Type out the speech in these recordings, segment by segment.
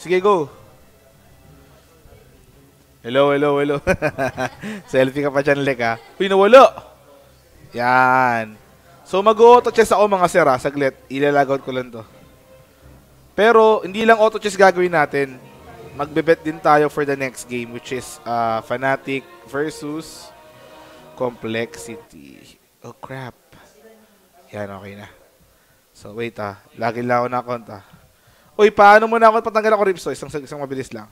Sige, go. Hello, hello, hello. Selfie ka pa dyan, Lek, ha? Uy, nawala. Yan. So, mag-auto chess ako, mga sir, ha? Saglit. Ilalagout ko lang to. Pero, hindi lang auto chess gagawin natin. Magbe-bet din tayo for the next game, which is Fnatic versus Complexity. Oh, crap. Yan, okay na. So, wait, ha? Lagi lang ako na-account, ha? Uy, paano mo na ako patanggal ako rips? So, isang mabilis lang.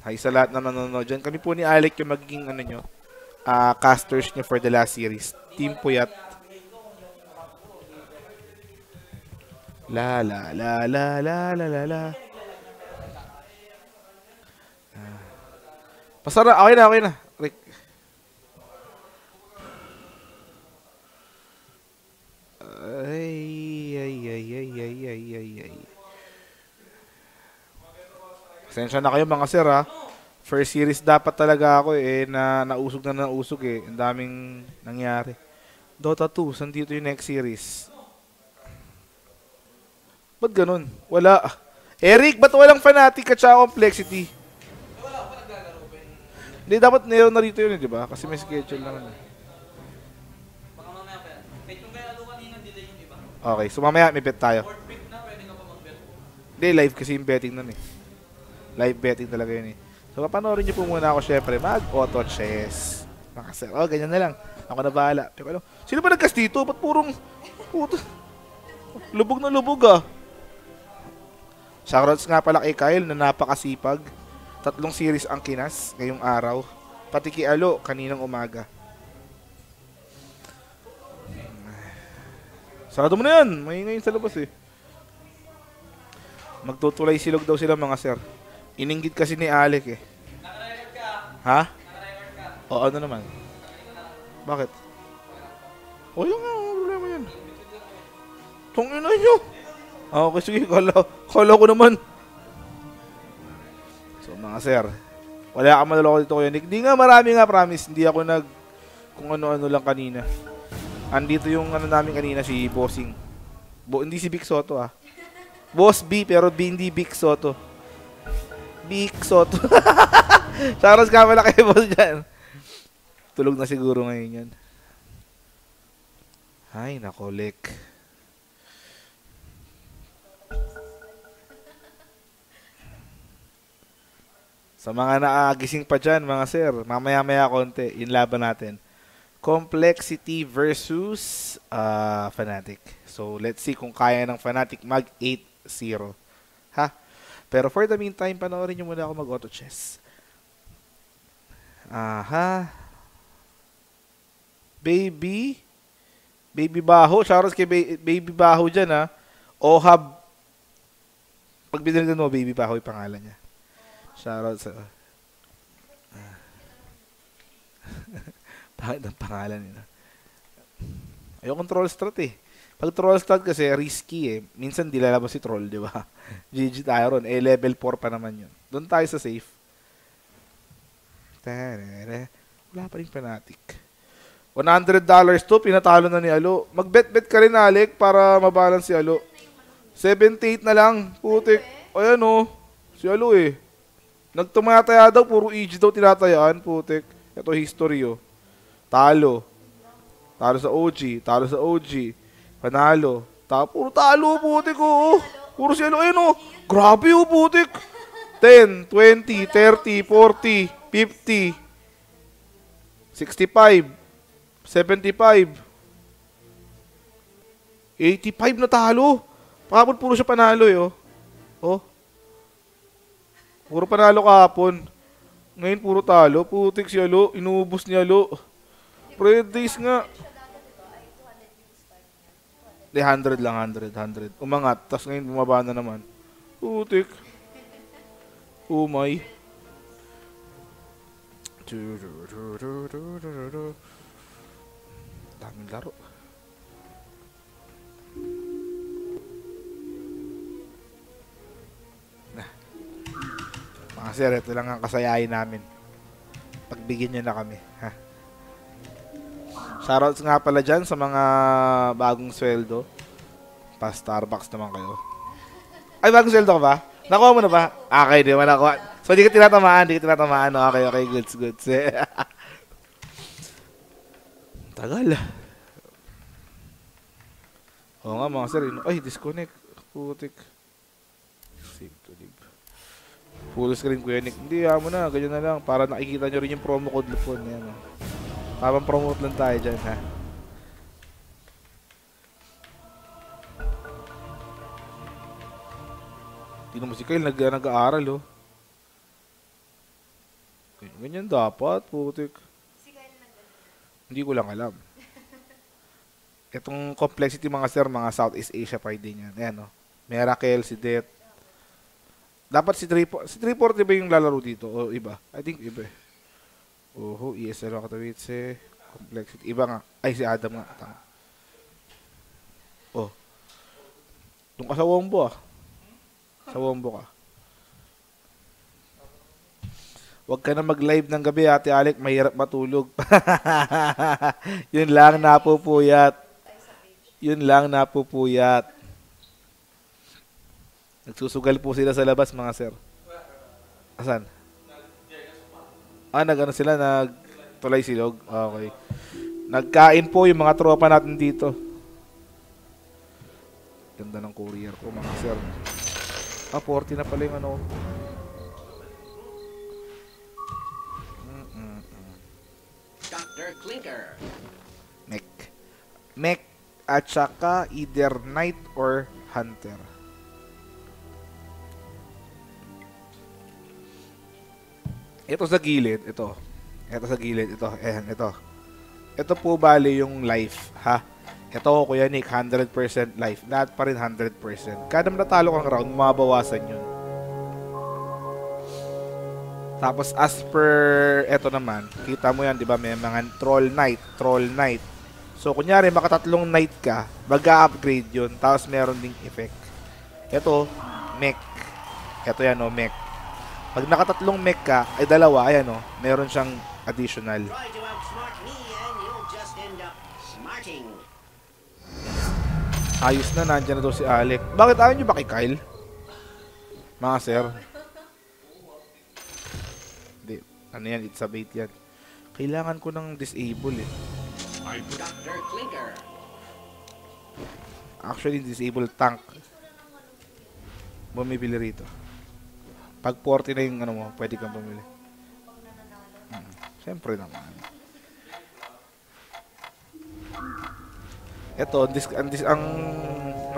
Hi sa lahat na manonood dyan. Kami po ni Alec yung magiging ano nyo, casters nyo for the last series. Team Puyat. La la la la la la la la. Pasara, okay na, okay na. Rick. Ay. Pasensya na kayo, mga sir, ha. First series dapat talaga ako na nausog na nausog eh. Ang daming nangyari. Dota 2, saan dito yung next series? Ba't ganun? Wala. Eric, ba't walang Fnatic at saka Complexity? Hindi, dapat na rito yun, di ba? Kasi may schedule naman. Baka mamaya pa yan. Kahit yung kaya alo kanina, delay yung iba. Okay, so mamaya may bet tayo. Fourth pick na, pwede ka pa mag-bet. Hindi, live kasi yung betting nun eh. Live betting talaga yun eh. So, papanoorin niyo po muna ako syempre. Mag-auto chess. Makasir. Oh, ganyan na lang. Ako na bahala. Pero ano, sino ba nagcast dito? Ba't purong... Puto. Lubog na lubog ah. Shoutouts nga pala kay Kyle na napakasipag. 3 series ang kinas ngayong araw. Pati kay Alo kaninang umaga. Sarado mo na yan. May ngayon sa labas eh. Magtutulay silog daw sila, mga sir. Ininggit kasi ni Alec eh. Naka-record ka. Ha? Naka-record ka. O ano naman? Bakit? O yun nga, ano problema yan? Tungin na nyo. Okay, sige, kala ko naman. So mga sir, wala ka maloloko dito kayo. Hindi nga, marami nga, promise. Hindi ako kung ano-ano lang kanina. Andito yung ano namin kanina, si Bossing. Hindi si Vic Soto ah. Boss B, pero B hindi Vic Soto. Vic Soto. Saros ka pala kayo, boss dyan. Tulog na siguro ngayon yan. Ay, nakolek. Sa mga naagising pa dyan, mga sir, mamaya-maya konti, yung laban natin. Complexity versus Fnatic. So, let's see kung kaya ng Fnatic mag 8-0. Ha? Pero for the meantime, panoorin nyo muna ako mag-auto chess. Aha. Baby Baho. Shoutout kay Baby Baho dyan, ha. Ohab. Pag biniligan mo, Baby Baho yung pangalan niya. Shoutout sa... Bakit ang pangalan nila? Ayokong troll strat eh. Pag troll strat kasi risky eh. Minsan di lalabas si troll, di ba? GG tayo ron. Level 4 pa naman yun. Doon tayo sa safe. Wala pa rin Fnatic. $100 to, pinatalo na ni Alo. Mag-bet-bet ka rin, Alec, para mabalance si Alo. 78 na lang. Putik. Ayan o. Si Alo eh. Nagtumataya daw, puro EG daw tinatayaan. Putik. Ito history oh. Talo. Talo sa OG. Talo sa OG. Panalo. Puro talo, putik oh. Puro si Alo. Ayan oh. Grabe oh, putik. 10, 20, 30, 40, 50, 65, 75, 85 na talo. Kahapon puro siya panalo eh, oh. Oh. Puro panalo kahapon. Ngayon puro talo. Putik si Alo. Inubos ni Alo. Days nga. Di, 100 lang, 100. Umangat. Tapos ngayon bumaba na naman. Putik. Umay. Daming laro. Mga sir, ito lang ang kasayahin namin. Pagbigyan nyo na kami. Ha? Shoutouts nga pala dyan sa mga bagong sweldo. Pa Starbucks naman kayo. Ay, bagong sweldo ka ba? Nakuha mo na ba? Okay, di ba nakuha? So, di ka tinatamaan, Okay, okay, goods. Tagal. Oo nga, mga sir. Ay, disconnect. Putik. Save to live. Full screen, Kuya Nick. Hindi, mo na. Ganyan na lang. Para nakikita nyo rin yung promo code Lupon. Yan, oh. Tamang promote lang tayo dyan, ha? Tingnan mo si Kyle, nag-aaral, oh. Ganyan dapat, putik. Hindi ko lang alam. Itong complexity mga sir, mga Southeast Asia pa din yan. Ayan, oh. Miracle, si Det. Dapat si 340 ba yung lalaro dito? O iba? I think iba eh. Oho, ESL Katowice. Complexity. Iba nga. Ay, si Adam nga. Tama. Oh. Doon ka sa Wombo ah. Sa Wombo ka. Huwag ka na mag-live ng gabi, Ate Alec. Mahirap matulog. Yun lang, napupuyat. Nagsusugal po sila sa labas, mga sir. Asan? Nag-ano sila? Nagtulay silog? Okay. Nagkain po yung mga tropa natin dito. Ganda ng courier ko, mga sir. 40 na pala yung ano. Dr. Clinker. Mech. At saka either Knight or Hunter. Ito sa gilid, ito. Ayan, ito. Ito po bali yung life, ha? Ito, Kuya Nick, 100% life. Lahat pa rin 100%. Kada natalo kang round, mabawasan yun. Tapos, as per, ito naman, kita mo yan, di ba? May mga Troll Knight. So, kunyari, makatatlong Knight ka, mag-upgrade yun. Tapos, meron ding effect. Ito, Mech. Ito yan, Mech. Pag nakatatlong mech ka, ay dalawa, ayan meron siyang additional. Try to outsmart me and you'll just end up smarting. Ayos na, nandyan na daw si Alec. Bakit ayaw nyo ba kay Kyle? Mga sir. Hindi, ano yan, it's a bait yan. Kailangan ko ng disable eh. Dr. Clinker. Actually, disable tank. Bumibili rito. Pag 40 na yung ano mo, pwede kang bumili. Siyempre naman. Ito, ang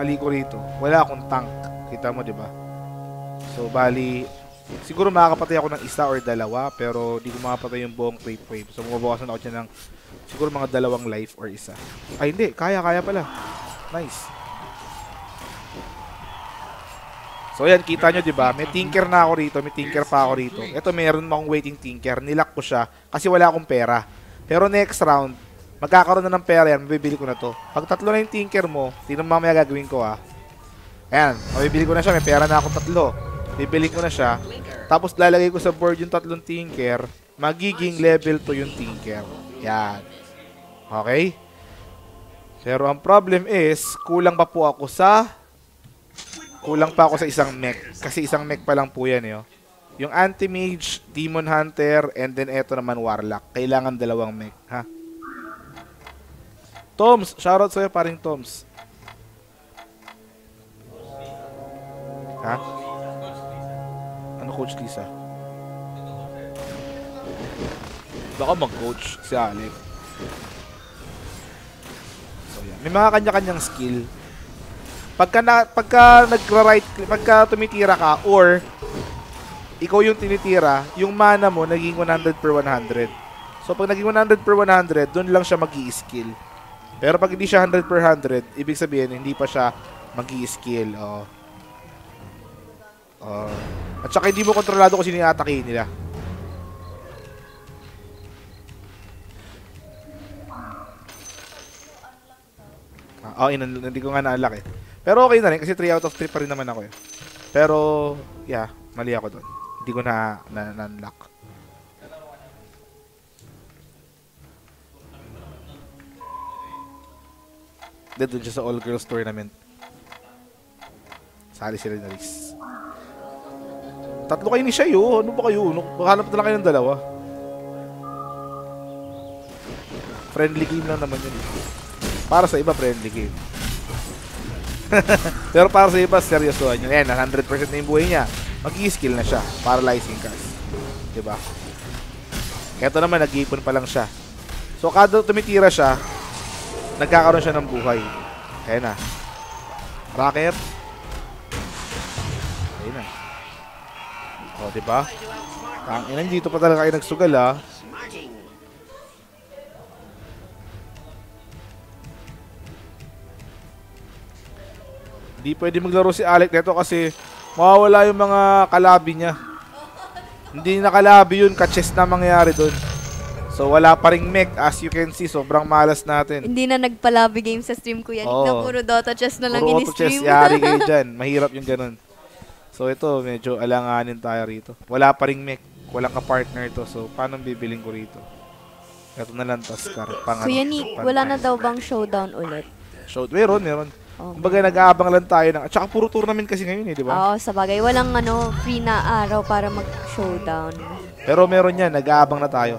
mali ko rito, wala akong tank. Kita mo, di ba? So, bali, siguro makakapatay ako ng isa or dalawa, pero di ko makapatay yung buong crate wave. So, mabawasan ako dyan ng siguro mga 2 life or isa. Ay, hindi. Kaya pala. Nice. So, yan. Kita nyo, di ba? May tinker na ako rito. May tinker pa ako rito. Ito, meron akong waiting tinker. Nilock ko siya kasi wala akong pera. Pero next round, magkakaroon na ng pera yan. Mabibili ko na to. Pag 3 na yung tinker mo, tingnan mo mamaya gagawin ko, ha. Ayan. Mabibili ko na siya. May pera na akong 3. Bibili ko na siya. Tapos, lalagay ko sa board yung 3 tinker. Magiging level 2 yung tinker. Yan. Okay? Pero ang problem is, kulang pa ako sa isang mech. Kasi isang mech pa lang po yan, eh. Yung Anti-Mage, Demon Hunter, and then eto naman Warlock. Kailangan 2 mech, ha? Toms! Shoutout sa'yo, paring Toms. Ha? Ano, Coach Lisa? Baka mag-coach si Alec. So, yan. May mga kanya-kanyang skill. Pagka tumitira ka or ikaw yung tinitira, yung mana mo naging 100 per 100. So pag naging 100 per 100, doon lang siya magi-skill. Pero pag hindi siya 100 per 100, ibig sabihin hindi pa siya magi-skill. At saka hindi mo kontrolado kung sino yung atake nila. Hindi ko nga na-unlock eh. Pero okay na rin kasi 3 out of 3 pa rin naman ako eh. Pero, yeah, mali ako doon. Hindi ko na-unlock. Doon siya sa all girls tournament. Sali sila ni Riz. Tatlo kayo ni Shayo. Ano ba kayo? Hanap na lang kayo ng dalawa. Friendly game lang naman yun. Para sa iba, friendly game. Pero para sa iba, seryosohan yun. Ayan, 100% na yung buhay niya. Mag-i-skill na siya. Paralyzing cast. Diba? Ito naman, nag-iipon pa lang siya. So, kada tumitira siya, nagkakaroon siya ng buhay. Ayan na. Rocket. Ayan na. O, diba? Tanginan, dito pa talaga kayo nagsugal, ha? Smarting. Hindi pwede maglaro si Alec nito kasi mawawala yung mga kalabi niya. Hindi na kalabi yun, ka-chess na mangyayari doon. So, wala pa ring mech. As you can see, sobrang malas natin. Hindi na nagpalabi game sa stream ko yan. Oo. Na puro Dota chess na lang Puro auto chess, in-stream. yari kayo dyan. Mahirap yung ganun. So, ito, medyo alanganin tayo rito. Wala pa ring mech. Walang ka-partner to. So, paano bibiling ko rito? Ito na lang, Taskar. Kuya Nick, wala na daw bang showdown ulit? Meron. Oh. Kumbaga, nag-aabang lang tayo ng... At saka puro tournament kasi ngayon eh, di ba? Oo, sa bagay. Walang free na araw para mag-showdown. Pero meron yan, nag-aabang na tayo.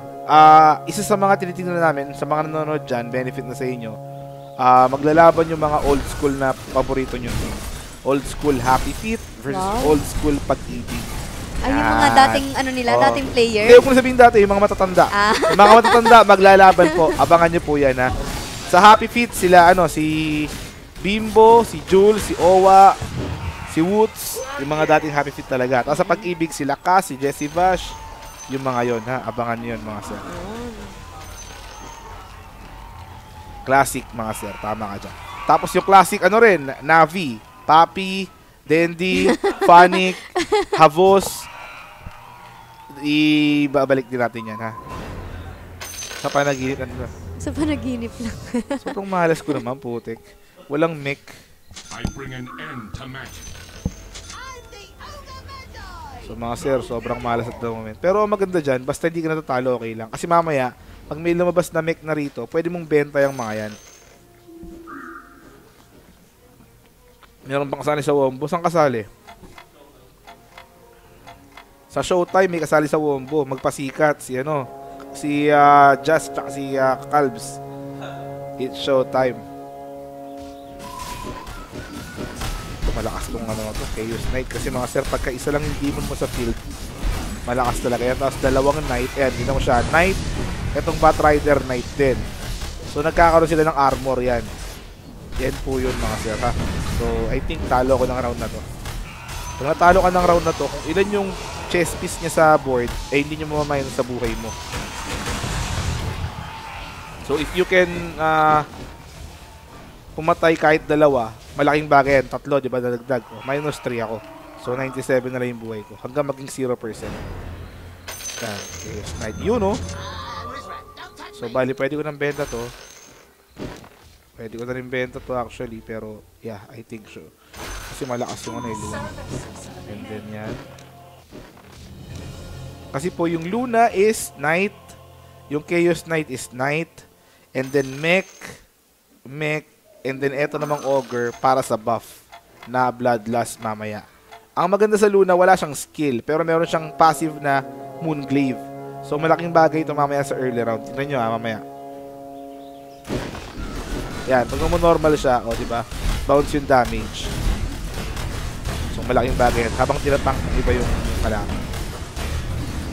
Isa sa mga tinitingnan namin, sa mga nanonood dyan, benefit na sa inyo, maglalaban yung mga old school na paborito nyo. Old school Happy Feet versus Wow. old school Pag-ibig. Ay, yung mga dating, dating player. Hindi, huwag mo na sabihin dati, yung mga matatanda. Yung mga matatanda, maglalaban po. Abangan nyo po yan, ha. Sa Happy Feet, sila, si Bimbo, si Jules, si Owa, si Woods, yung mga dating Happy Feet talaga. Tapos sa Pag-ibig, sila Ka, si Jessie Vash, yung mga yon, ha. Abangan nyo yun, mga sir. Classic, mga sir. Tama ka dyan. Tapos yung classic, Navi, Papi, Dendy, Phonic, Havos. Ibabalik din natin yan, ha. Sa panaginip na. Sa panaginip lang. Sobrang malas ko naman, putik. Walang mech. I bring an end to magic. So mga sir, sobrang malas at the moment. Pero ang maganda dyan, basta hindi ka natatalo, okay lang. Kasi mamaya, pag may lumabas na mech na rito, pwede mong benta yung mga yan. Meron bang kasali sa Wombo? Saan kasali? Sa Showtime, may kasali sa Wombo. Magpasikat, si Just, tsaka si Calbs. It's Showtime. Malakas tong Chaos Knight. Kasi mga sir, pagka isa lang yung demon mo sa field, malakas talaga yan. Tapos dalawang Knight. Ayan, hindi mo siya. Knight. Itong Batrider Knight din. So, nagkakaroon sila ng armor yan. Yan po yun, mga sir, ha. So, I think talo ko ng round na to. Kung natalo ka ng round na to, kung ilan yung chess piece niya sa board, hindi nyo mamamayan sa buhay mo. So, if you can pumatay kahit dalawa, malaking bagay yan. Tatlo, di ba, dadagdag ko. -3 ako. So, 97 na lang yung buhay ko. Hanggang maging 0%. Yan. Chaos Knight. Yun, no? So, bali, pwede ko nang benta to. Pwede ko na rin benta to actually. Pero, yeah, I think so. Kasi malakas yung Luna. And then, yan. Kasi po, yung Luna is Knight. Yung Chaos Knight is Knight. And then, Mech. And then, eto namang Ogre para sa buff na Bloodlust mamaya. Ang maganda sa Luna, wala siyang skill. Pero meron siyang passive na Moonglaive. So, malaking bagay ito mamaya sa early round. Tignan nyo, mamaya. Yan, pag normal siya, diba? Bounce yung damage. So, malaking bagay yan. Habang tinatank ng iba yung kalaban.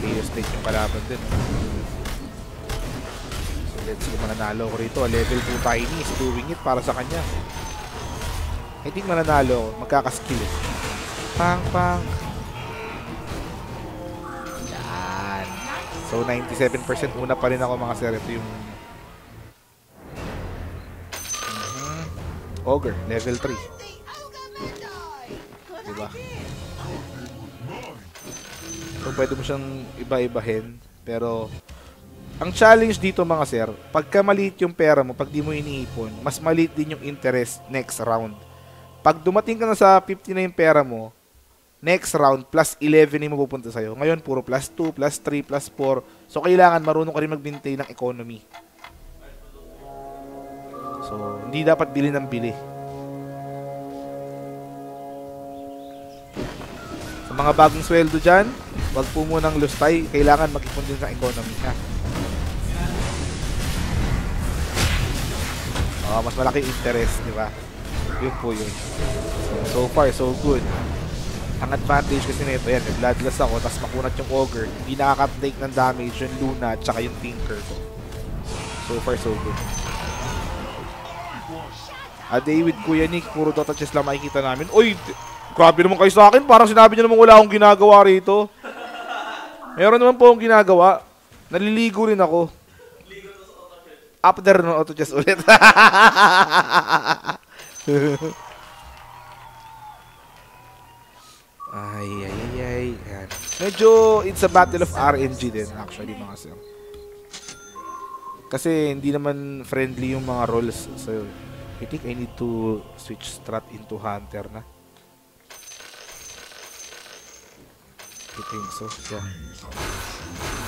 Chaos Knight yung kalaban din. So, let's see kung mananalo ko rito. Level 2 Tiny is doing it para sa kanya. I think mananalo ko. Magkakaskill eh. Pang. Yan. So, 97% una pa rin ako, mga sir. Ito yung Ogre, level 3. Diba? So, pwede mo siyang iba-ibahin. Pero, ang challenge dito, mga sir, pagka maliit yung pera mo, pag di mo iniipon, mas maliit din yung interest next round. Pag dumating ka na sa 50 na yung pera mo, next round, plus 11 yung mapupunta sa'yo. Ngayon, puro plus 2, plus 3, plus 4. So, kailangan marunong ka rin magbintay ng economy. So, hindi dapat bili ng bili. Sa mga bagong sweldo dyan, wag po munang lustay. Kailangan mag-ipon din sa economy ha. Mas malaki interest, di ba? Yun po yun. So far, so good. Ang advantage kasi nito, yan, bloodless ako, tapos makunat yung Ogre. Hindi nakaka-take ng damage yung Luna at saka yung Tinker ko. So far, so good. A day with Kuya Nick, puro Dota chess lang makikita namin. Uy! Grabe naman kayo sa akin. Parang sinabi niyo naman wala akong ginagawa rito. Meron naman po akong ginagawa. Naliligo rin ako. After no auto chess ulit. Ay. Yan. Medyo it's a battle of RNG din actually mga sir. Kasi hindi naman friendly yung mga roles. So I think I need to switch strat into Hunter na. I think so. Yeah.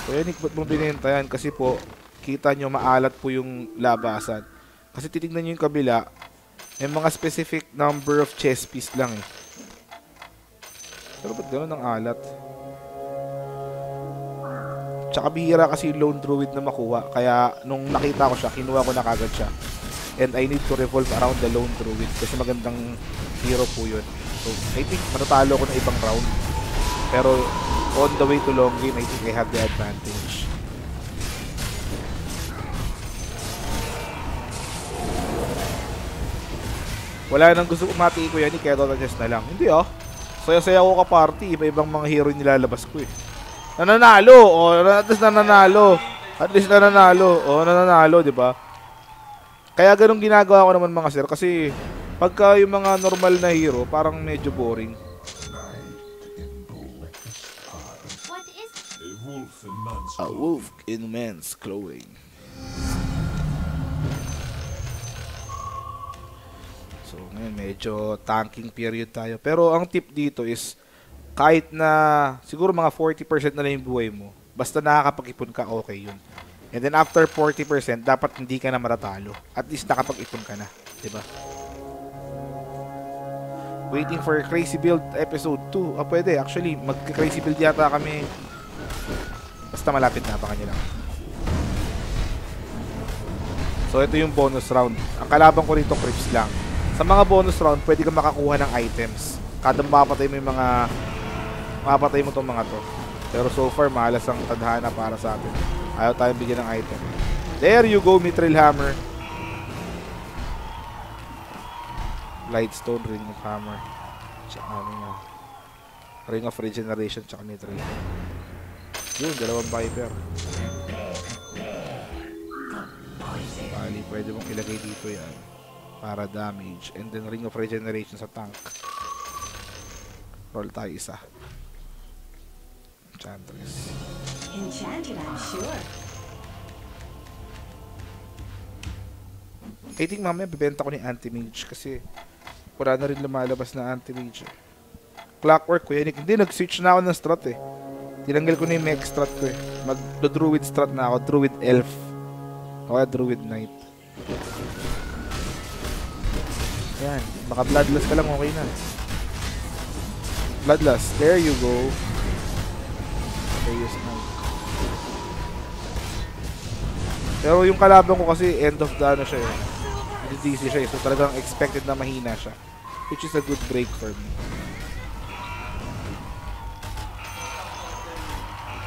Kuya Nick, ba't mo binenta yan? Kasi po, kita nyo maalat po yung labasan. Kasi titignan nyo yung kabila, may mga specific number of chess piece lang eh. Pero ba't gano'n ang alat? Tsaka bihira kasi yung Lone Druid na makuha. Kaya nung nakita ko siya, kinuha ko na kagad siya. And I need to revolve around the Lone Druid kasi magandang hero po yun. So I think matatalo ko na ibang round. Pero on the way to long game, I think I have the advantage. Wala nang gusto umati ko yan, kaya Dota chess na lang. Hindi ah. Saya-saya ko ka party, iba-ibang mga hero yung nilalabas ko eh. Nananalo! At least nananalo. At least nananalo. Nananalo, di ba? Kaya ganun ginagawa ko naman mga sir. Kasi pagka yung mga normal na hero, parang medyo boring. A wolf in man's clothing. So ngayon medyo tanking period tayo. Pero ang tip dito is kahit na siguro mga 40% na lang yung buhay mo, basta nakakapag-ipon ka, okay yun. And then after 40%, dapat hindi ka na matatalo. At least nakapag-ipon ka na, diba? Waiting for Crazy Build episode 2. Pwede. Actually, mag-Crazy Build yata kami. Basta malapit na, baka nyo lang. So, ito yung bonus round. Ang kalaban ko rito, creeps lang. Sa mga bonus round, pwede kang makakuha ng items. Kada mapatay mo yung mga... mapatay mo itong mga to. Pero so far, mahalas ang tadhana para sa atin. Ayaw tayong bigyan ng item. There you go, Mithril Hammer. Lightstone, Ring of Hammer. Tsaka Ring of Regeneration, tsaka Mithril. Yun, dalawang Viper. Bali, pwede mong ilagay dito yan para damage. And then Ring of Regeneration sa tank. Roll tayo isa. Enchantress. Enchanted, I'm sure. I think mamaya bibenta ko ni Anti-Mage kasi wala na rin lumalabas na Anti-Mage. Clockwork, Kuya Nick. Hindi, nag-switch na ako ng strat eh. Tinanggal ko na yung mech strat ko eh. Mag-druid strat na ako. Druid elf. O kaya druid knight. Yan. Baka bloodless ka lang, okay na. Bloodless. There you go. Chaos knight. Pero yung kalaban ko kasi end of the ano siya eh. DC siya eh. So talagang expected na mahina siya. Which is a good break for me.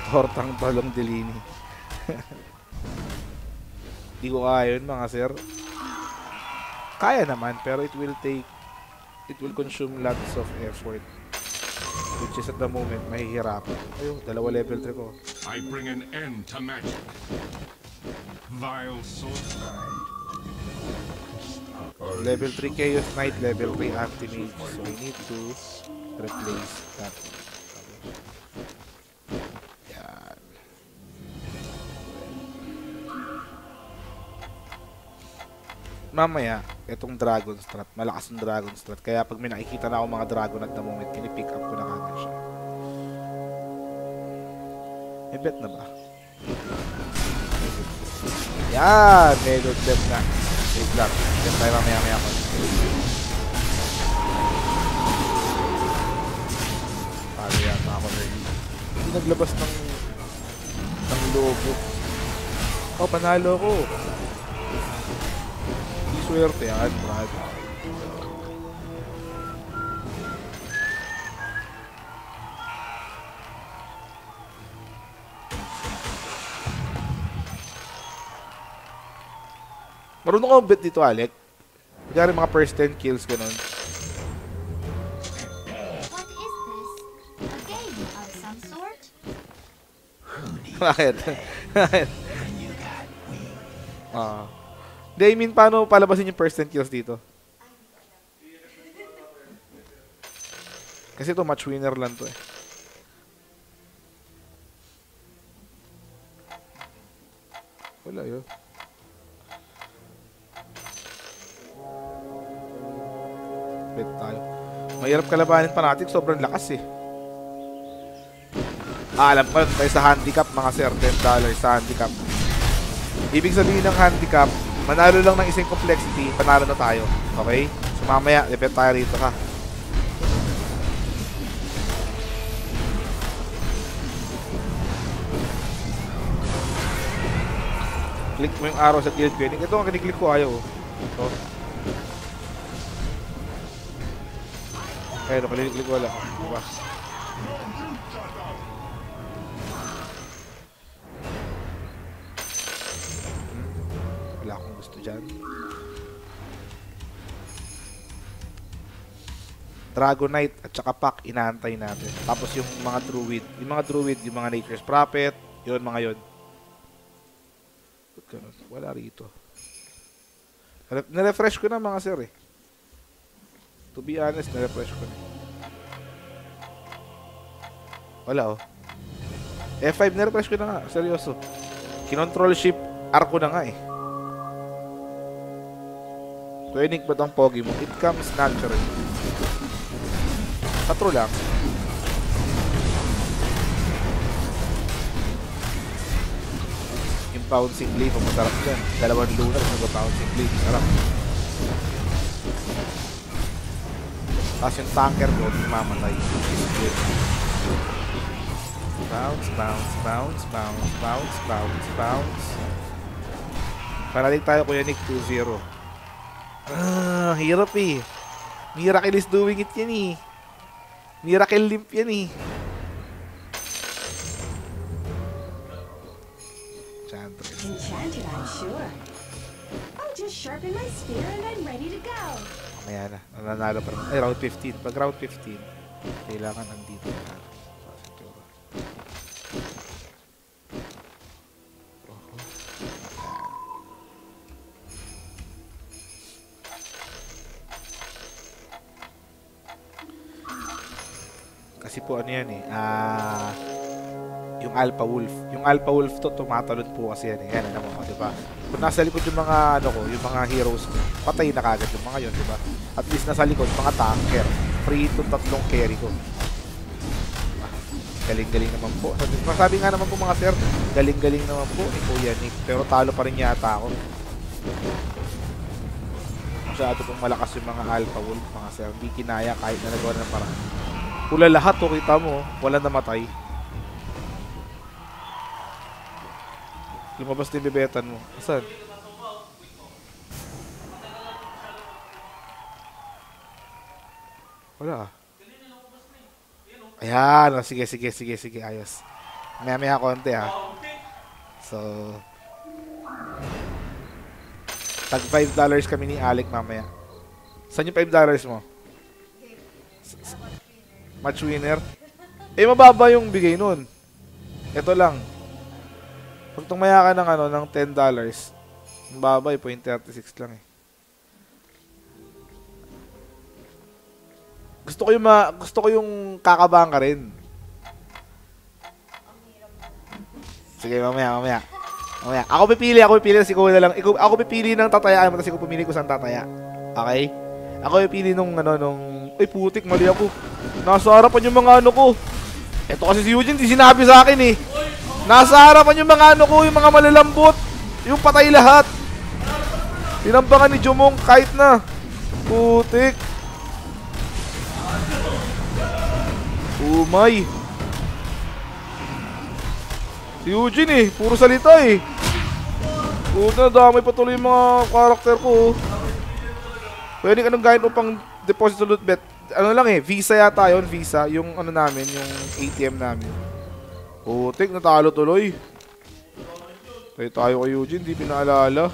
Tortang talong dilini. Di ko kaya yun mga sir. Kaya naman pero it will consume lots of effort. Which is at the moment mahihirapan. Ayun, dalawa level 3 ko. I bring an end to magic. Vile sword. Level 3 Chaos Knight, level 3 Anti-Mage. So we need to replace that. Yan. Mamaya, itong Dragon Strat. Malakas yung Dragon Strat. Kaya pag may nakikita na ako mga Dragon at the moment, pinipick up ko na kagad siya. May bet na ba? Yan! May load bet na. Wait lang. Bet tayo mamaya ko. Talo yata ako na yun. Hindi naglabas ng logo. Oh, panalo ko. Hindi swerte yan, Brad. Marunong ka bet dito, Alec. Kunyari mga first 10 kills, ganun. What is this? A game of some sort? Bakit? Bakit? Hindi, I mean, paano palabasin yung first 10 kills dito? Kasi ito, match winner lang to eh. Wala yun. Bet tayo. Mahirap kalabanin pa natin, sobrang lakas eh. Alam ko tayo sa handicap mga sir, $10 sa handicap. Ibig sabihin ng handicap, manalo lang ng isang complexity, panalo na tayo. Okay? So mamaya, bet tayo rito ha. Click mo yung arrow sa gilid ko. Ito ang kiniklik ko, ayaw. Ito. Ayun, kiniklik ko wala. Diba? Wala akong gusto dyan. Dragonite at saka Pack, inaantay natin. Tapos yung mga Druid. Yung mga Druid, yung mga Nature's Prophet. Yun, mga yun. Ganun. Wala rito. Nirefresh ko na mga sir eh. To be honest, nirefresh ko na. Wala oh. F5, nirefresh ko na nga. Seryoso. Kinontrol shift R ko na nga eh. Tuinig ba itong pogi mo? It comes natural. Patro lang. Bouncing blade, masarap dyan. Dalawang lunar, nag-bouncing blade, sarap. Tapos yung tanker ko, mamatay. Bounce, bounce, bounce, bounce, bounce, bounce, bounce. Parating tayo, Kuya Nick, 2-0. Hirap eh. Miracle is doing it yan eh. Miracle limp yan eh. Enchanted, I'm sure. I'll just sharpen my spear and I'm ready to go. Mamaya na. Nananalo pa rin. Ay, round 15. Pag round 15, kailangan nandito na. Kasi po ano yan eh. Yung Alpha Wolf. Yung Alpha Wolf to, tumatalon po kasi yan eh. Yan, ano mo, diba? Kung nasa likod yung mga, ano ko, yung mga heroes ko, patay na kagad yung mga yun, diba? At least nasa likod, mga tanker. Free itong tatlong carry ko. Diba? Galing-galing naman po. Masabi nga naman po mga sir, galing-galing naman po ni Kuya Nick. Pero talo pa rin yata ako. Masyado pong malakas yung mga Alpha Wolf, mga sir. Hindi kinaya kahit na nagawa ng parang. Pula lahat, o kita mo, wala namatay. Lumabas din bebetan mo. Asan? Wala. Ayan. Sige. Ayos. Maya konti ha. So, tag $5 kami ni Alec mamaya. Saan yung $5 mo? Match winner? Eh, mababa yung bigay nun. Ito lang. Pag tumaya ka ng, ng $10, ang baba eh, 0.36 lang eh. Gusto ko yung kakabahan ka rin. Sige, mamaya. Ako pipili si Kuya na lang. Ako pipili ng tatayaan mo, kasi ko pumili ko saan tataya. Okay? Ako pipili nung ay putik, mali ako. Nasa harapan yung mga ko. Ito kasi si Eugene, di sinabi sa akin eh. Nasa harapan yung mga yung mga malalambot. Yung patay lahat. Tinambangan ni Jumong kahit na. Putik. Umay. Si Eugene eh, puro salita eh. Puta, damay patuloy yung mga karakter ko. Pwede ka nang gawin mo pang deposit to loot bet. Ano lang eh, Visa yata yun, Visa. Yung ano namin, yung ATM namin. Putik, natalo tuloy. Tayo kay Eugene, di pinaalala.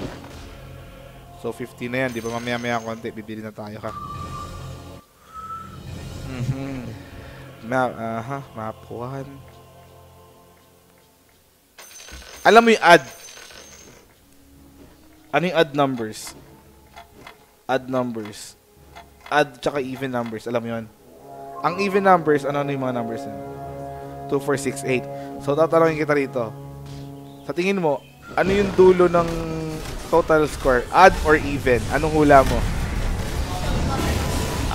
So 50 na yan, di ba mamaya-maya konti, bibili na tayo ka. Map 1. Alam mo yung add? Ano yung add numbers? Add numbers. Add tsaka even numbers, alam mo yun? Ang even numbers, ano yung mga numbers yun? 2, 4, 6, 8. So tatanungin kita rito. Sa tingin mo, ano yung dulo ng total score? Add or even? Anong hula mo?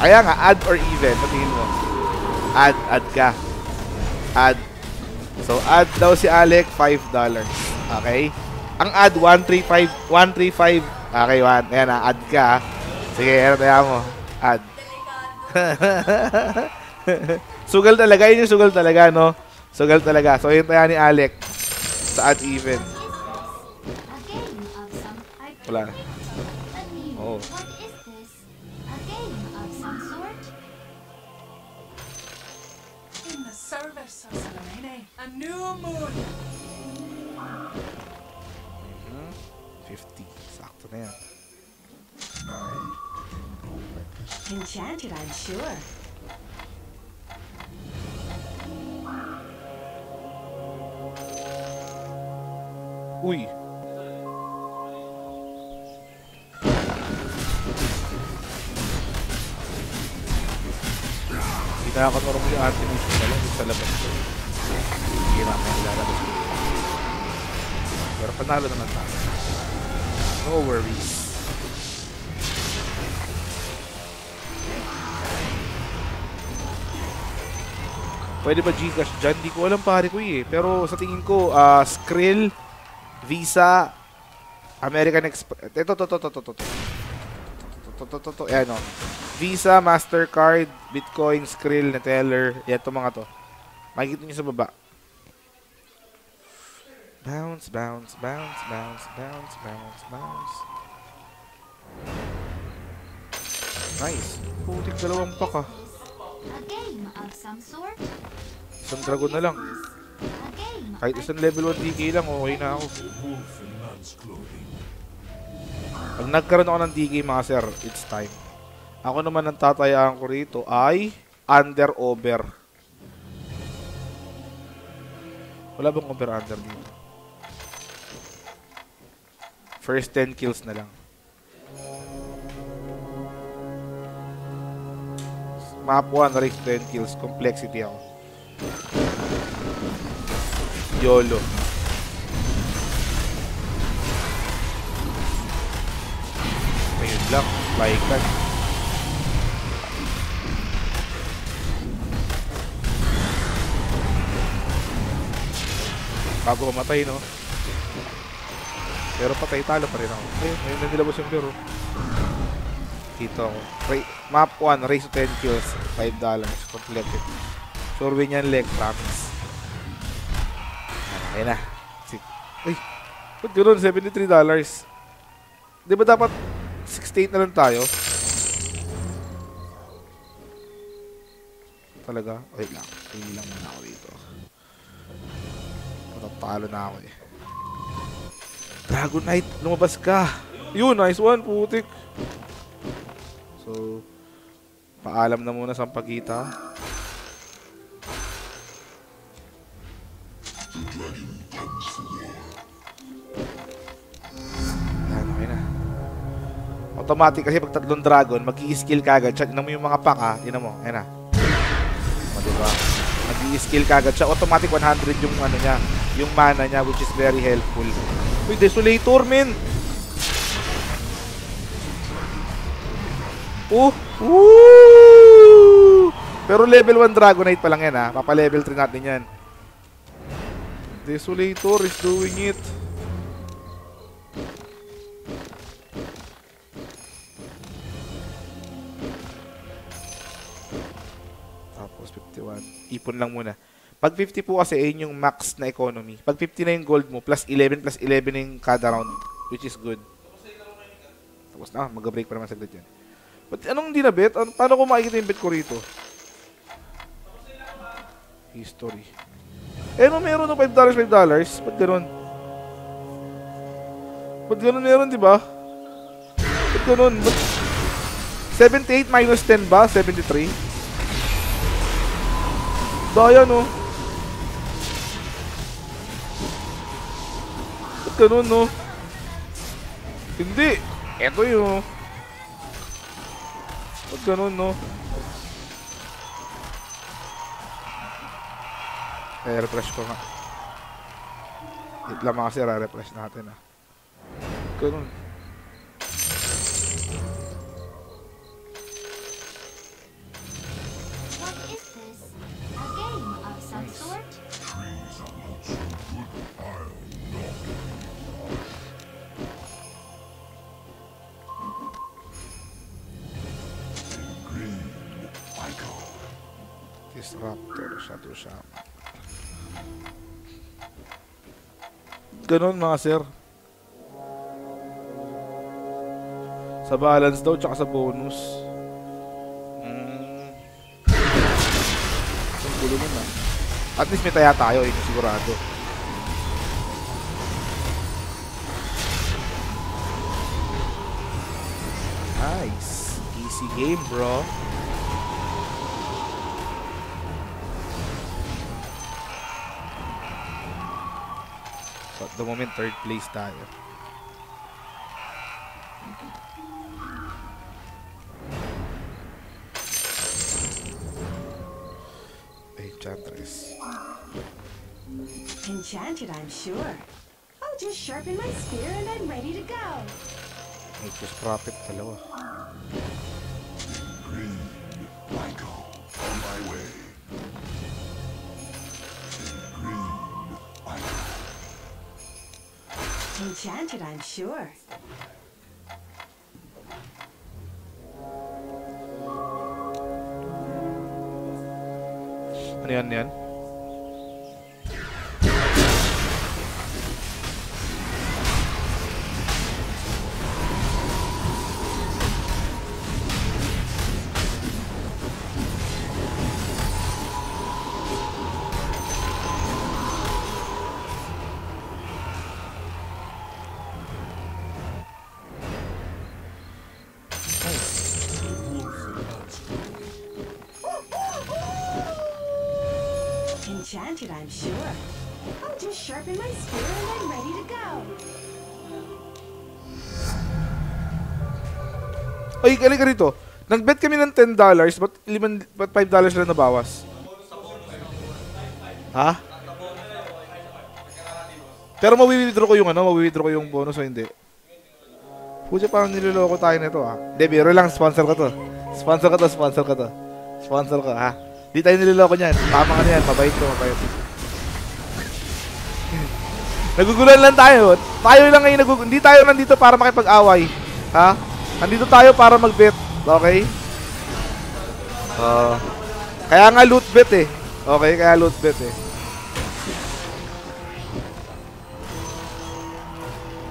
Kaya nga, add or even? Sa tingin mo? Add ka. Add. So, add daw si Alec, $5. Okay? Ang add, 135. 135. Okay, 1. Ayan na, add ka. Sige, ano tayo mo? Add. Sugal talaga. Yun yung sugal talaga, no? Sugal talaga. So, yun tayo ni Alec. Sa add even. A game of some type. Wala. A new. Oh. What is this? A game of some sort? In the service of Salamene, a new moon. 50. Sakto na yan. Enchanted, I'm sure. Uy. Hindi na ako normal yung animation na lang sa labas ko. Hindi na ako ilalabas ko. Pero panalo naman tayo. No worries. Pwede ba Gcash dyan? Di ko alam pare ko eh. Pero sa tingin ko, Skrill, Visa, American Express. Ito. Ayan o. Visa, Mastercard, Bitcoin, Skrill, Neteller. Yan itong mga to. Makikita nyo sa baba. Bounce. Nice. Putik dalawang pack ah. A game of some sort? Isang dragon na lang. A game Kahit isang level 1 DK lang, okay na ako. Pag nagkaroon ako ng DK mga sir, it's time. Ako naman ang tatayaan ko rito ay under-over. Wala bang over-under dito? First 10 kills na lang. Map 1, race 10 kills. Complexity ako. YOLO. Ayun lang. Flying card. Bago mamatay, no? Pero patay, talo pa rin ako. Ayun na nilabas yung biro. Dito ako. Map 1, race to 10 kills. $5. Completed. Sure win yan, leg. Promise. Ayun na. Ay, ba't gano'n? $73. Di ba dapat 68 na lang tayo? Talaga? Wait lang. Hindi lang muna ako dito. Matatalo na ako eh. Dragon Knight, lumabas ka. Yun, nice one, putik. So, paalam na muna sa pagkita. Ayan, okay na. Automatic kasi pag tatlong dragon, mag-i-skill kagad siya. Yun mo yung mga pack ha. Yun mo, ayan na. O, diba? Mag-i-skill kagad siya. Automatic 100 yung ano niya. Yung mana niya, which is very helpful. Uy, Desolator, men! Oh! Woo! Pero level 1 Dragonite pa lang yan ha. Papa-level 3 natin yan. Desolator is doing it. Tapos 51. Ipon lang muna. Pag 50 po kasi, yun yung max na economy. Pag 50 na yung gold mo, plus 11 yung kada round, which is good. Tapos na, mag-break pa naman saglit yan. But anong hindi na bet? Paano ko makikita yung bet ko rito? History. No, meron no $5. Ba't ganun? Ba't ganun meron, di ba? Ba't ganun? 78 minus 10 ba? 73? Daya, no? Ba't ganun, no? Hindi. Eto yun. Ba't ganun, no? I-refresh ko nga. Wait lang mga kasi, refresh natin ah. Ganun. What is this? A game of some sort? Disruptor, Shadow Shaman. Ganun mga sir. Sa balance daw, tsaka sa bonus. Ang gulo nun ah. At least may taya tayo, yun yung sigurado. Nice. Easy game, bro. So at the moment, third place tayo. Enchantress. Enchanted, I'm sure. I'll just sharpen my spear and I'm ready to go. Nature's Prophet, dalawa. Enchanted, I'm sure. Ano yan? Enchanted, I'm sure. I'll just sharpen my spear and I'm ready to go. Ay, galing ka rito. Nag-bet kami ng $10, ba't $5 lang nabawas? Ha? Pero mawi-withdraw ko yung bonus o hindi. Pucha, parang niloloko tayo nito ah. Hindi, biro lang, sponsor ka to. Sponsor ka, ha? Di tayo niloloko niyan. Tama ka na yan, mabait. Naguguluhan lang tayo. Tayo lang ngayon hindi tayo nandito para makipag-away. Ha? Nandito tayo para mag-bet. Okay? Kaya nga loot bet eh. Okay, kaya loot bet eh.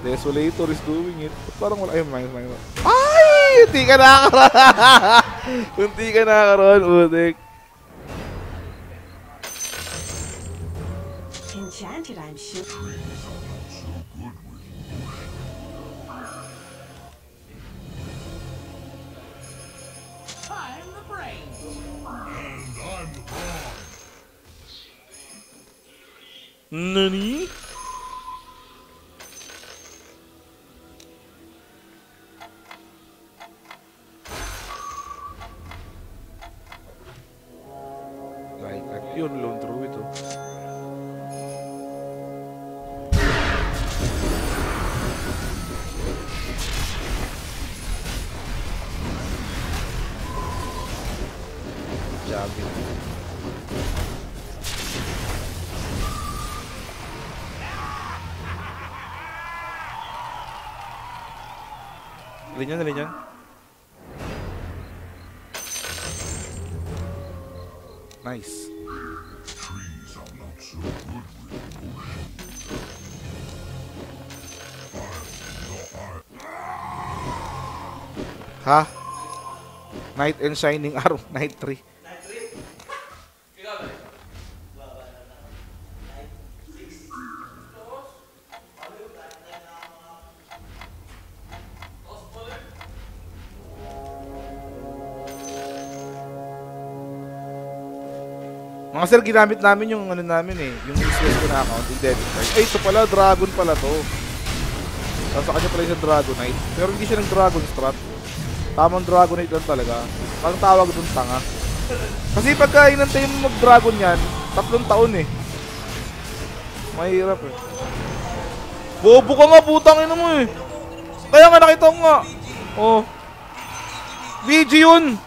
Desolator is doing it. Parang wala. Ay, minus. Ay! Hindi ka nakakaroon. Udik. Enchanted, I'm sure. I'm the brains. Nani? Like, yun, lone through ito. Jabbing. Alin yan? Nice. Ha? Knight and Shining Arrow, Knight 3. Mga sir, ginamit namin yung ano namin eh, yung useless ko na account, yung debit card. Ay, ito pala, dragon pala to. Sa kanya pala yung Dragonite. Pero hindi siya ng Dragon Strat. Tamang Dragonite lang talaga. Parang tawag dun tanga. Kasi pagka inantay mo mag-Dragon yan, 3 taon eh. Mahirap eh. Bobo ka nga, putang ina mo eh. Kaya nga nakita ko nga. Oh. VG yun.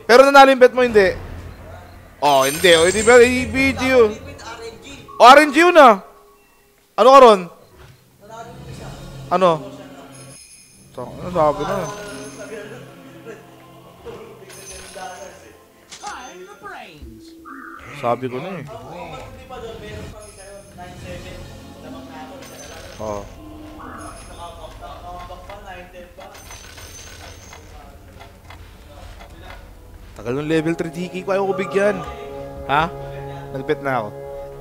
Pero nanalo yung bet mo, hindi. Oh, hindi. O, hindi ba? VG yun. Oh, RNG yun ah. Ano ka ron? Ano? Ano sabi na? Sabi ko na eh. Oh. Tagal ng level 3 DK ko, ayaw ko bigyan. Ha? Nagbet na ako.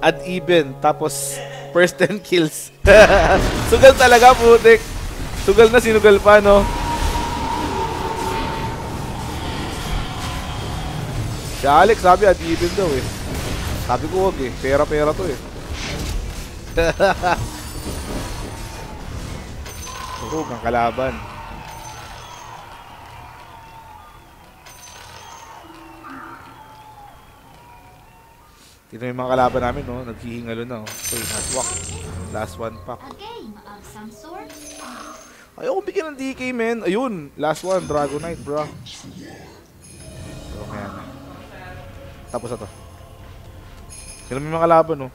Add even, tapos first 10 kills. Sugal talaga, putik. Sugal na, sinugal pa, no? Si Alex sabi, add even daw eh. Sabi ko, wag eh. Pera-pera to eh. Turog ang kalaban. Tignan yung mga kalaban namin, no? Naghihingalo na, oh. So, naswak. Last one pack. A game of some sort? Ayaw kong bigyan ng DK, men. Ayun. Last one, Dragonite, bro. So, kaya na. Tapos na to. Tignan mo yung mga kalaban, no?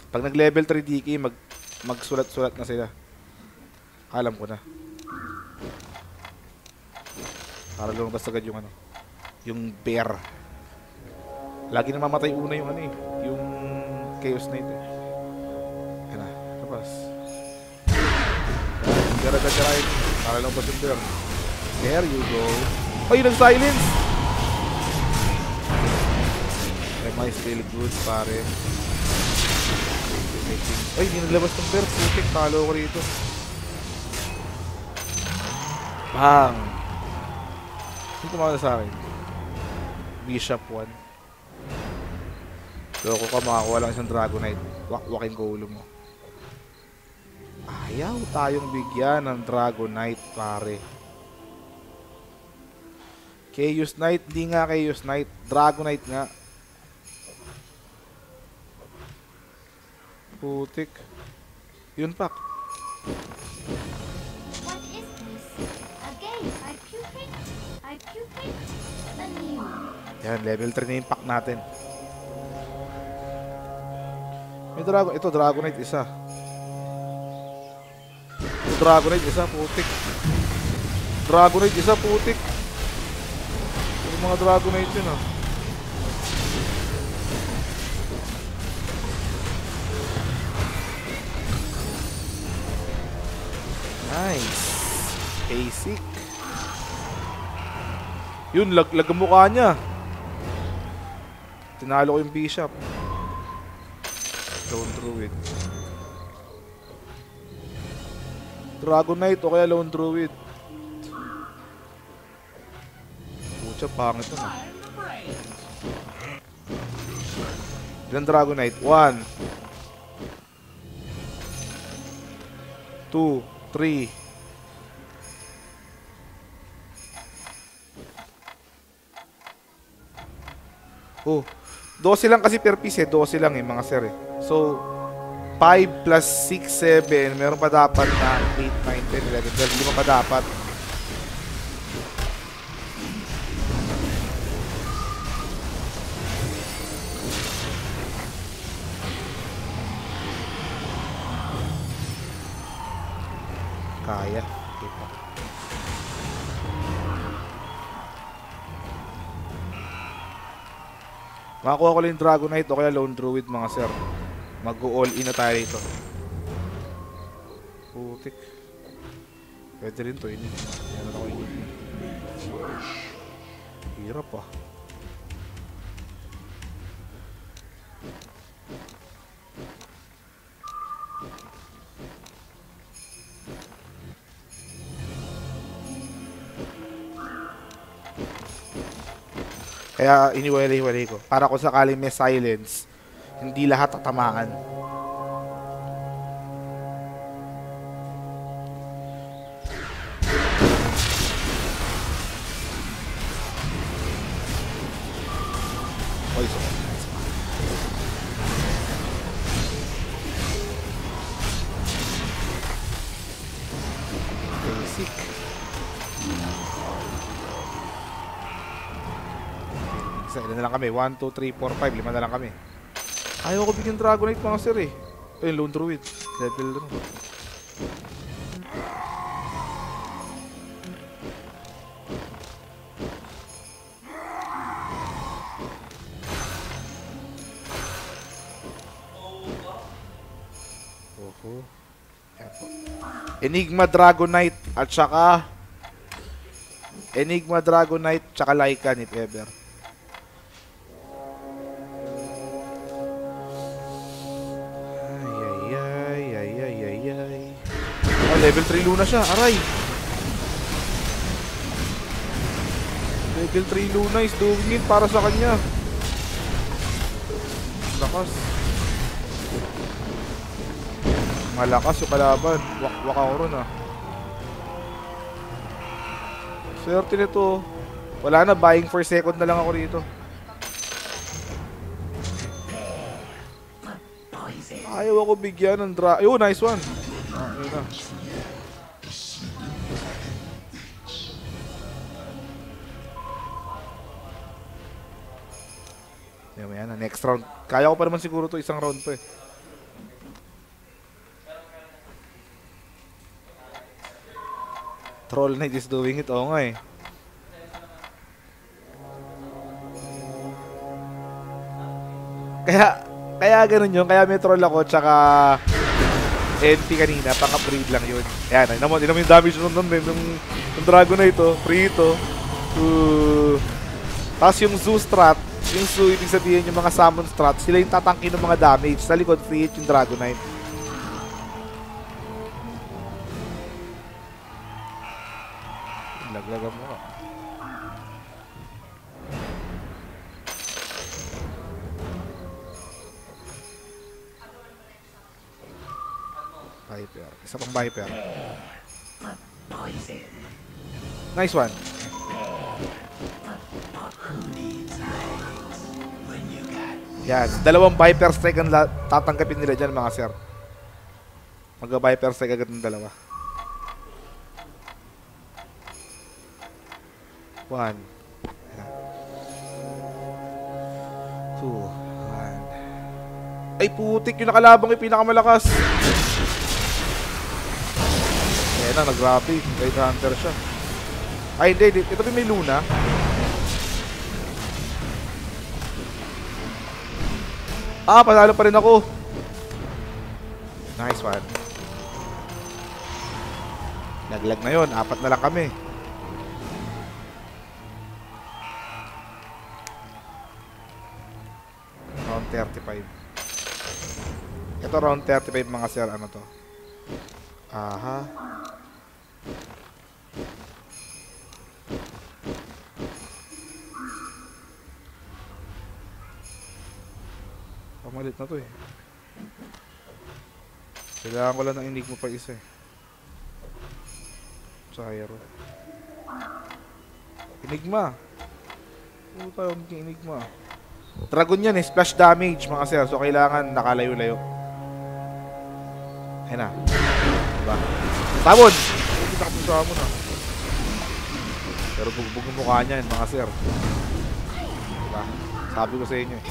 Pag nag-level 3 DK, magsulat-sulat na sila. Alam ko na. Para lumabas agad yung ano. Yung bear. Lagi na mamatay una yung ano eh. Yung Chaos Knight eh. Yan na. Tapos. Gara-gara-gara. Para lang ba yung bear. There you go. Ay, nag-silence! Am I still good, pare? Ay, hindi naglabas ng bear. Putik, talo ko rito. Bang! Hindi tumawala sa akin. Bishop 1. Loko ka, makakuha lang isang Dragonite. Wakwakin ko ulo mo. Ayaw tayong bigyan ng Dragonite, pare. Chaos Knight, hindi nga Chaos Knight. Dragonite nga. Putik. Yun, pak. What is this? A game. I pupate anew. Yan, level 3 na yung pack natin. May dragon, ito Dragonite isa. Ito Dragonite isa, putik. Dragonite isa, putik. Yung mga Dragonite yun ah. Nice. Basic. Yun, lag ang mukha niya. Tinalo ko yung Bishop. Lone Druid. Dragonite o kaya Lone Druid. Pucha, pangit na. Ilan Dragonite? 1 2 3 Oh, 12 lang kasi per piece eh. 12 lang eh, mga sir eh. So, 5 plus 6, 7. Meron pa dapat na 8, 9, 10, 11, 12. Lima pa dapat. Kaya. Okay pa. Makakuha ko lang yung Dragonite o kaya Lone Druid mga sir. Mag-all in na tayo dito. Putik. Pwede rin to, Enigma. Yan na ako Enigma. Hirap ah. Kaya iniwalay-walay ko. Para kung sakaling may silence, hindi lahat tatamaan. Poison. Basic. Isa, ilan na lang kami? 1, 2, 3, 4, 5. 5 na lang kami. Ayaw ko bigyan Dragonite mga sir eh. Ayun, Lone Druid. Level 2. Oho. Ayan po. Enigma Dragonite at saka Enigma Dragonite tsaka Lycan if ever. Ay. Oh, level 3 Luna siya. Aray. Level 3 Luna is doing it para sa kanya. Lakas. Malakas yung kalaban. Wak ako ron ah. Swerte nito. Wala na, buying for second na lang ako dito. Ayaw ako bigyan ng Ayun, nice one. Ayun na. Yan na, next round. Kaya ko pa naman siguro to, isang round pa eh. Troll Knight is doing it. Oo nga eh. Kaya ganun yun. Kaya may troll ako tsaka NP kanina. Pang-upgrade lang yun. Ayan. Hindi naman yung damage nun ng Dragonite ito. Free ito. Tapos yung Zoo strat. Yung Zoo, ibig sabihin yung mga summon strat. Sila yung tatangkin ng mga damage. Sa likod, free hit yung Dragonite. Laglagan mo ka. Viper. Isa pang Viper. Nice one. Yan. Dalawang Viper strike ang tatanggapin nila dyan mga sir. Mag-Viper strike agad ng dalawa. 1 2 1. Ay putik, yung nakalabang yung pinakamalakas. Ayan na, nag-grabe. Guide Hunter siya. Ay hindi, ito may Luna. Panalo pa rin ako. Nice one. Naglag na yun, 4 na lang kami. Round 35. Ito round 35 mga sir. Ano to? Aha. Pamalit na to eh. Kailangan ko lang ng Enigma pa isa eh. Sa Hero. Enigma. Puta yung Enigma. Dragon yan eh, splash damage mga sir. So kailangan nakalayo-layo. Ayun na. Diba? Tamon! Hindi nakapun sa amon ah. Pero bugbog yung mukha niyan mga sir. Diba? Sabi ko sa inyo eh.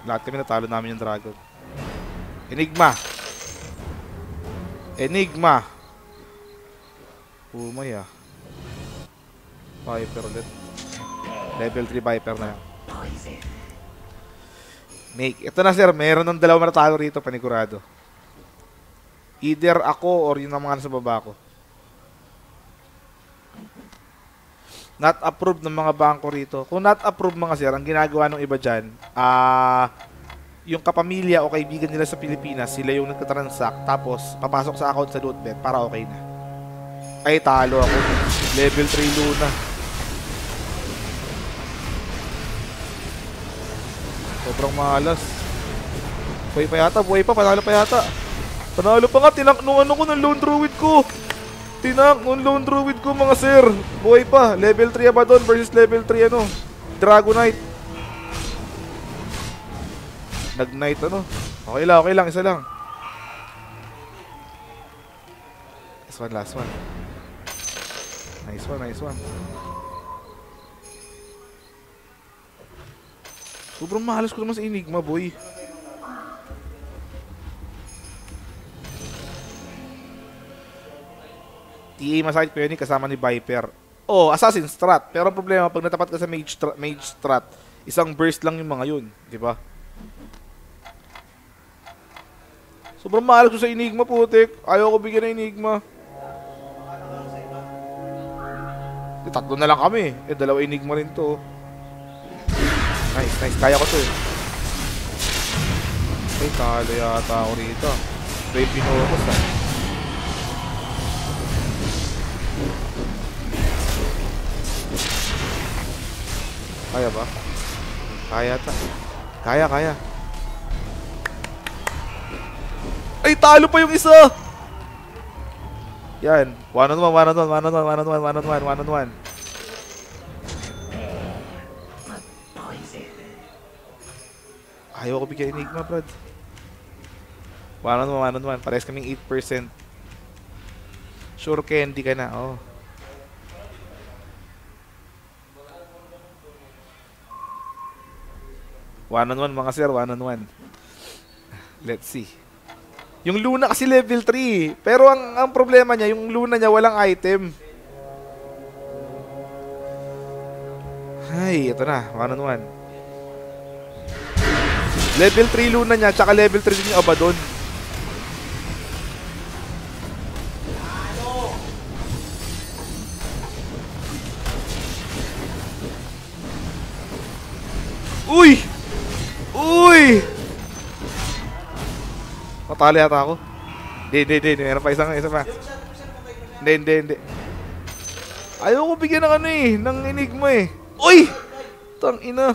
Lahat kami natalo namin yung dragon. Enigma. Enigma. Umay ah. Viper ulit. Level 3 Viper na lang. Make. Ito na sir, meron ng dalawang natalo rito, panigurado. Either ako or yung mga nasa baba ko. Not approved ng mga bangko rito. Kung not approved mga sir, ang ginagawa ng iba dyan, yung kapamilya o kaibigan nila sa Pilipinas, sila yung nagtatransact, tapos papasok sa account sa Lootbet para okay na. Ay, talo ako. Level 3 Luna. Sobrang malas. Buhay pa yata, buhay pa, panalo pa yata. Panalo pa nga, tinank nung ano ko, ng lone druid ko. Tinank nung lone druid ko mga sir. Buhay pa, level 3 Abaddon versus level 3 ano, Dragonite. Nag-knight ano. Okay lang, isa lang. Last one. Nice one. Sobrang mahalas ko naman sa Enigma, boy. TA masakit ko yun kasama ni Viper. Oh, Assassin Strat. Pero ang problema, pag natapat ka sa Mage Strat, isang burst lang yung mga yun. Di ba? Sobrang mahalas ko sa Enigma, putik. Ayaw ko bigyan ng Enigma. Tatlo na lang kami. Dalawa Enigma rin to. Nice. Kaya ko to eh. Ay, talo yata ako rito. Ito yung pinokos ah. Kaya ba? Kaya ta. Kaya. Ay, talo pa yung isa! Yan. One on one. Ayaw ko bigyan Enigma, brad. One on one. Parehas kaming 8%. Sure candy ka na, oh. One on one mga sir, one on one. Let's see. Yung Luna kasi level 3. Pero ang problema niya, yung Luna niya walang item. Ay, ito na, one on one. Level 3 Luna niya, tsaka level 3 din yung Abaddon. Uy! Matali yata ako. Hindi. Meron pa isa pa. Hindi. Ayaw ko bigyan ng ano eh, ng Enigma eh. Uy! Tang ina.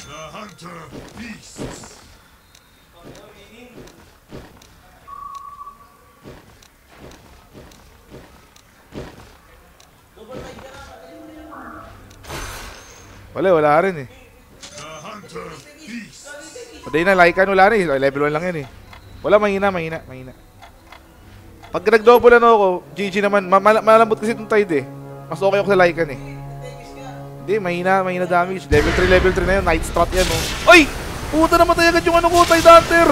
The hunter feasts. Wala rin eh. The hunter feasts. Paday na, Lycan wala rin eh. Level 1 lang yan eh. Wala, mahina. Pag nag-double ano ako, GG naman. Malambot kasi itong Tide eh. Mas okay ako sa Lycan eh. Hindi, mahina damage. Level 3 na yun. Night Strat yan oh. Ay! Puta, namatay agad yung ano ko, Tide Hunter!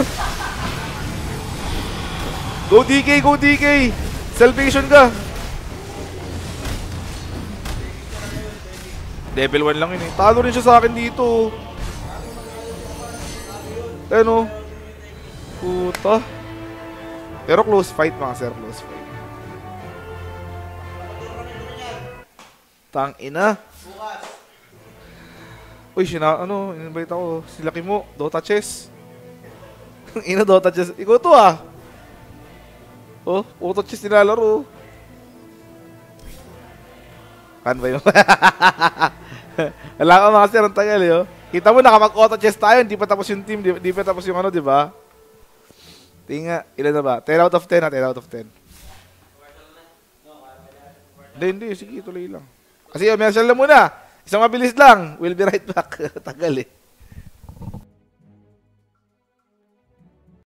Go DK! Salvation ka! Level 1 lang yun eh. Talo rin siya sa akin dito. Ano? Puta. Pero close fight mga sir, close fight. Tang ina. Uy, invite ako. Si Lucky mo, Dota Chess. Ina, Dota Chess. Ikaw to ah. Oh, Dota Chess nilalaro. Kan ba yun? Wala ka mga sir, ang tagal eh. Kita mo, nakapag-auto chess tayo, hindi pa tapos yung team, hindi pa tapos yung ano, di ba? Tinga, ilan na ba? 10 out of 10 ha, 10 out of 10. Hindi, sige, tuloy lang. Kasi, Mercial na muna. Isang mabilis lang. We'll be right back. Tagal eh.